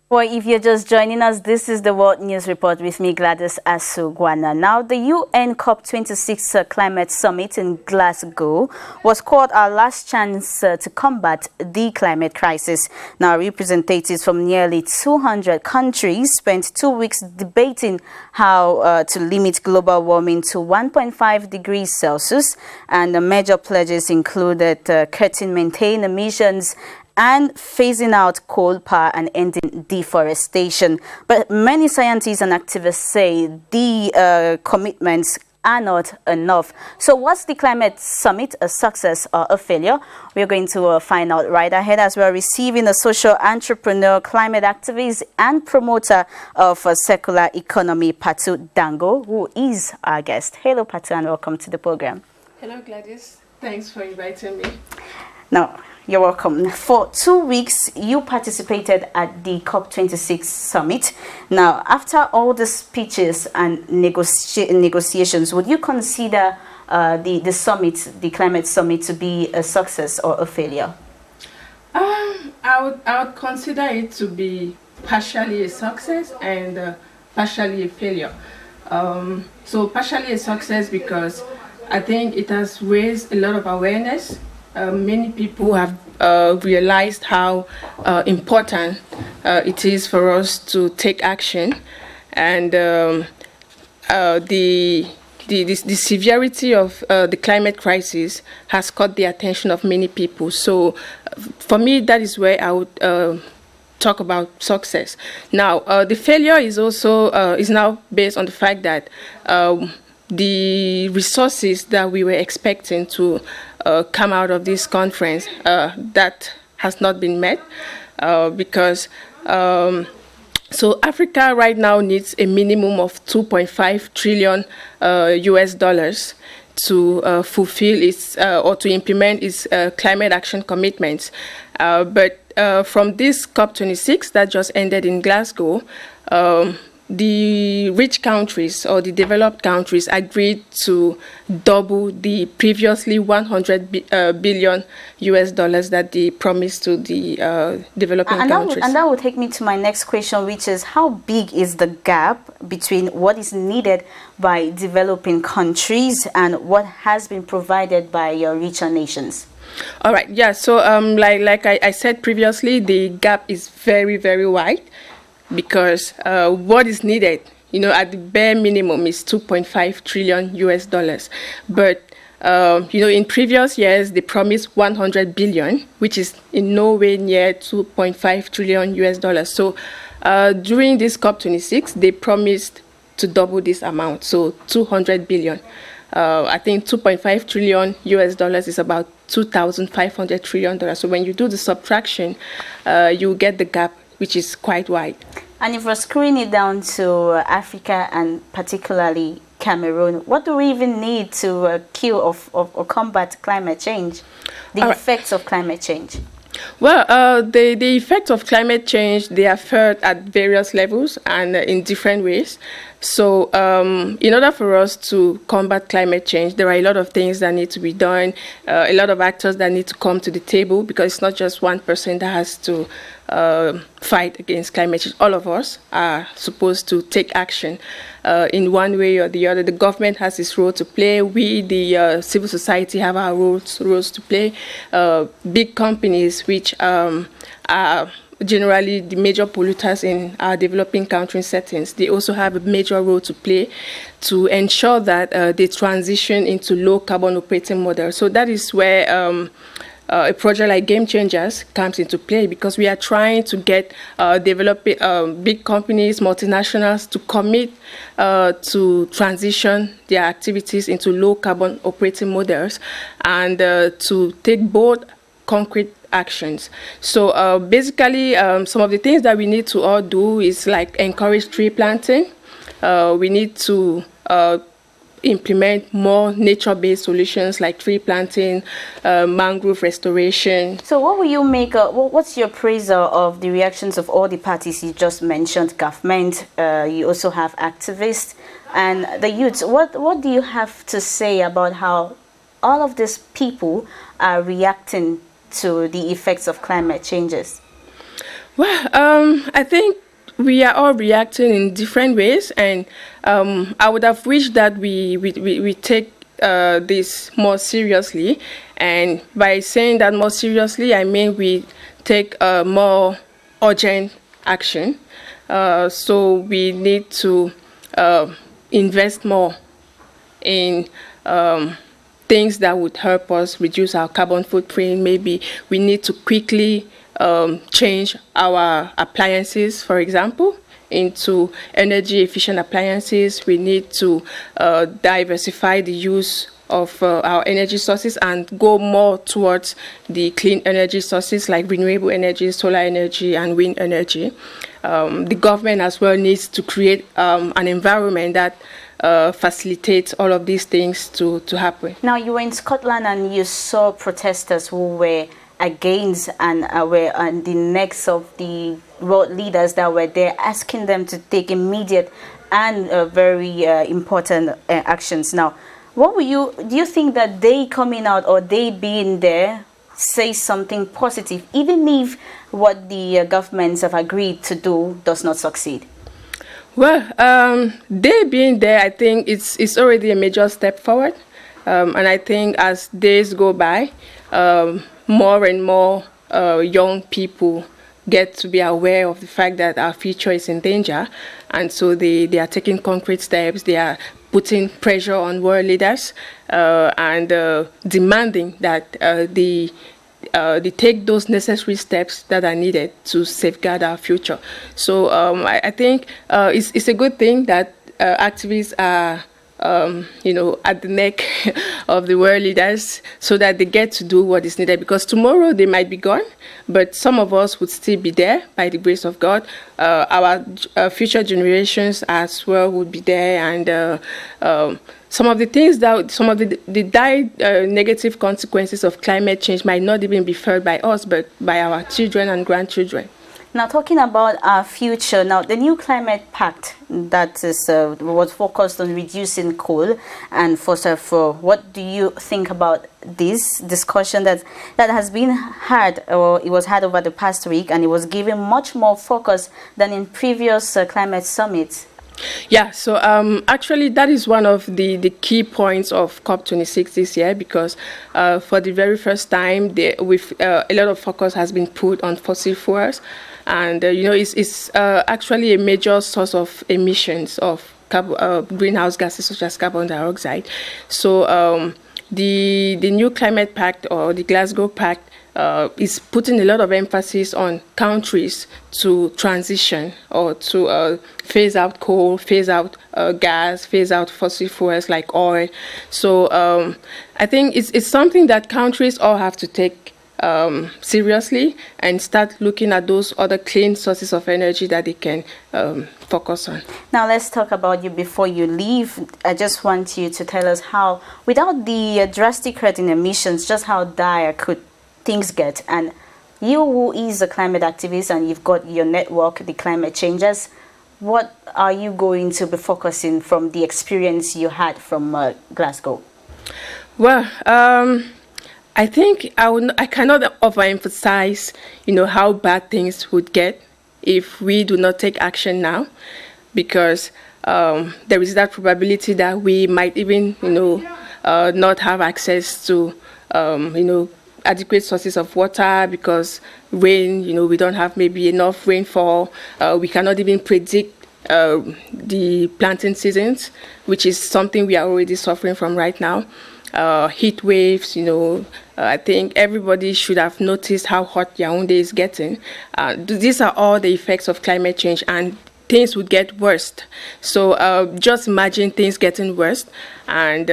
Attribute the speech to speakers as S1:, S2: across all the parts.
S1: Well, if you're just joining us, this is the World News Report with me, Gladys Asugwana. Now, the UN COP26 Climate Summit in Glasgow was called our last chance to combat the climate crisis. Now, representatives from nearly 200 countries spent 2 weeks debating how to limit global warming to 1.5 degrees Celsius. And the major pledges included cutting methane emissions and phasing out coal power and ending deforestation. But many scientists and activists say the commitments are not enough. So was the climate summit a success or a failure? We're going to find out right ahead as we're receiving a social entrepreneur, climate activist and promoter of a circular economy, Patu Dango, who is our guest. Hello, Patu, and welcome to the program.
S2: Hello, Gladys. Thanks for inviting me.
S1: Now, you're welcome. For 2 weeks, you participated at the COP26 summit. Now, after all the speeches and negotiations, would you consider the summit, the climate summit, to be a success or a failure?
S2: I would consider it to be partially a success and partially a failure. So partially a success because I think it has raised a lot of awareness. Many people have realized how important it is for us to take action, and the severity of the climate crisis has caught the attention of many people. So for me, that is where I would talk about success. Now, the failure is also is now based on the fact that the resources that we were expecting to come out of this conference, that has not been met because so Africa right now needs a minimum of 2.5 trillion US dollars to fulfill its or to implement its climate action commitments. But from this COP26 that just ended in Glasgow, the rich countries or the developed countries agreed to double the previously 100 billion US dollars that they promised to the developing countries.
S1: And that would take me to my next question, which is how big is the gap between what is needed by developing countries and what has been provided by your richer nations?
S2: All right, yeah, so like I said previously, the gap is very, very wide. Because what is needed, at the bare minimum is 2.5 trillion US dollars. But, in previous years, they promised 100 billion, which is in no way near 2.5 trillion US dollars. So during this COP26, they promised to double this amount, so 200 billion. I think 2.5 trillion US dollars is about 2,500 trillion dollars. So when you do the subtraction, you get the gap, which is quite wide.
S1: And if we're screwing it down to Africa and particularly Cameroon, what do we even need to kill or combat climate change, the effects of climate change?
S2: Well, the effects of climate change, they are felt at various levels and in different ways. So in order for us to combat climate change, there are a lot of things that need to be done, a lot of actors that need to come to the table, because it's not just one person that has to fight against climate change. All of us are supposed to take action in one way or the other. The government has its role to play. We, the civil society, have our roles to play. Big companies, which are generally the major polluters in our developing country settings, they also have a major role to play to ensure that they transition into low carbon operating models. So that is where a project like Game Changers comes into play, because we are trying to get developing big companies, multinationals, to commit to transition their activities into low carbon operating models and to take bold, concrete actions. So basically, some of the things that we need to all do is like encourage tree planting. We need to implement more nature-based solutions like tree planting, mangrove restoration.
S1: So what will you make, what's your appraisal of the reactions of all the parties you just mentioned? Government, you also have activists and the youths. What do you have to say about how all of these people are reacting to the effects of climate changes?
S2: Well, I think we are all reacting in different ways, and I would have wished that we take this more seriously. And by saying that more seriously, I mean we take more urgent action. So we need to invest more in things that would help us reduce our carbon footprint. Maybe we need to quickly change our appliances, for example, into energy efficient appliances. We need to diversify the use of our energy sources and go more towards the clean energy sources like renewable energy, solar energy, and wind energy. The government as well needs to create an environment that facilitates all of these things to happen.
S1: Now, you were in Scotland and you saw protesters who were against and were on the necks of the world leaders that were there, asking them to take immediate and very important actions. Now, do you think that they coming out or they being there say something positive, even if what the governments have agreed to do does not succeed?
S2: Well, they being there, I think it's already a major step forward. And I think as days go by, more and more young people get to be aware of the fact that our future is in danger. And so they are taking concrete steps. They are putting pressure on world leaders and demanding that they take those necessary steps that are needed to safeguard our future. So I think it's a good thing that activists are at the neck of the world leaders so that they get to do what is needed, because tomorrow they might be gone, but some of us would still be there by the grace of God. Our future generations as well would be there, and some of the things some of the negative consequences of climate change might not even be felt by us, but by our children and grandchildren.
S1: Now, talking about our future, now the new climate pact that is was focused on reducing coal and fossil fuel. What do you think about this discussion that has been had, or it was had over the past week, and it was given much more focus than in previous climate summits?
S2: Yeah, so actually that is one of the key points of COP26 this year, because for the very first time, a lot of focus has been put on fossil fuels. And, it's actually a major source of emissions of greenhouse gases such as carbon dioxide. So the new climate pact, or the Glasgow Pact, is putting a lot of emphasis on countries to transition or to phase out coal, phase out gas, phase out fossil fuels like oil. So I think it's something that countries all have to take seriously and start looking at those other clean sources of energy that they can focus on.
S1: Now let's talk about you before you leave. I just want you to tell us how, without the drastic cut in emissions, just how dire could things get. And you, who is a climate activist, and you've got your network, the Climate Changers, what are you going to be focusing from the experience you had from Glasgow?
S2: Well, I think I cannot overemphasize, how bad things would get if we do not take action now, because there is that probability that we might even, not have access to, adequate sources of water, because rain, we don't have maybe enough rainfall. We cannot even predict the planting seasons, which is something we are already suffering from right now. Heat waves, I think everybody should have noticed how hot Yaoundé is getting. These are all the effects of climate change, and things would get worse. So just imagine things getting worse, and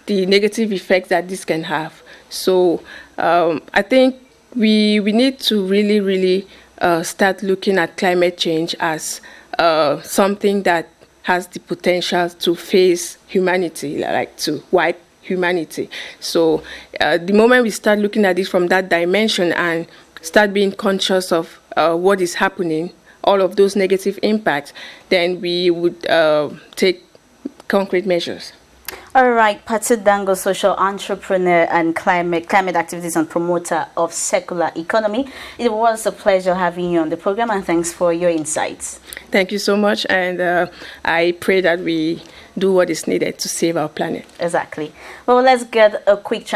S2: the negative effects that this can have. So I think we need to really start looking at climate change as something that has the potential to face humanity, like to wipe humanity. So the moment we start looking at it from that dimension and start being conscious of what is happening, all of those negative impacts, then we would take concrete measures.
S1: All right, Patu Dango, social entrepreneur and climate activities and promoter of circular economy. It was a pleasure having you on the program, and thanks for your insights.
S2: Thank you so much, and I pray that we do what is needed to save our planet.
S1: Exactly. Well, let's get a quick